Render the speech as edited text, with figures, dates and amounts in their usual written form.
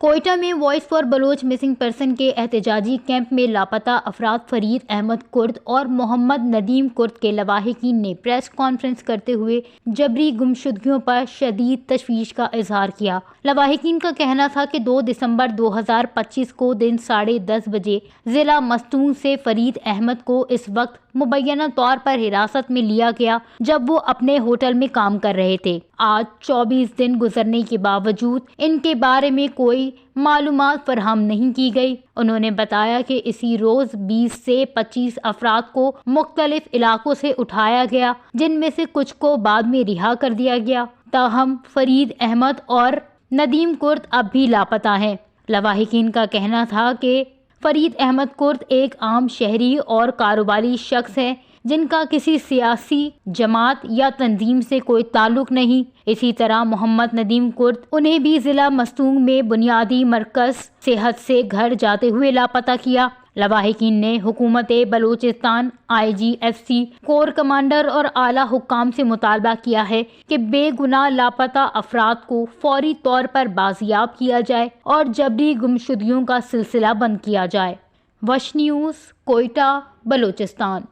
کوئٹہ میں voice for Baloch missing person کے احتجاجی کیمپ میں لاپتہ افراد فرید احمد کرد اور محمد ندیم کرد کے لواحقین نے پریس کانفرنس کرتے ہوئے جبری گمشدگیوں پر شدید تشویش کا اظہار کیا۔ لواحقین کا کہنا تھا کہ 2 دسمبر 2025 کو دن 10:30 بجے ضلع مستونگ سے فرید احمد کو اس وقت مبینہ طور پر حراست میں لیا گیا جب وہ اپنے ہوٹل میں کام کر رہے تھے۔ آج 24 دن گزرنے کے باوجود ان کے بارے میں کوئی معلومات فراہم نہیں کی گئی۔ انہوں نے بتایا کہ اسی روز 20 سے 25 افراد کو مختلف علاقوں سے اٹھایا گیا، جن میں سے کچھ کو بعد میں رہا کر دیا گیا۔ تاہم فرید احمد اور ندیم کرد اب بھی لاپتہ ہیں۔ لواحقین کا کہنا تھا کہ فرید احمد کرد ایک عام شہری اور کاروباری شخص ہے جن کا کسی سیاسی جماعت یا تنظیم سے کوئی تعلق نہیں۔ اسی طرح محمد ندیم کرد انہیں بھی ضلع مستونگ میں بنیادی مرکز صحت سے گھر جاتے ہوئے لاپتہ کیا۔ لواحقین نے حکومت بلوچستان، IGFC، کور کمانڈر اور اعلیٰ حکام سے مطالبہ کیا ہے کہ بے گناہ لاپتہ افراد کو فوری طور پر بازیاب کیا جائے اور جبری گمشدگیوں کا سلسلہ بند کیا جائے۔ وش نیوز، کوئٹہ، بلوچستان۔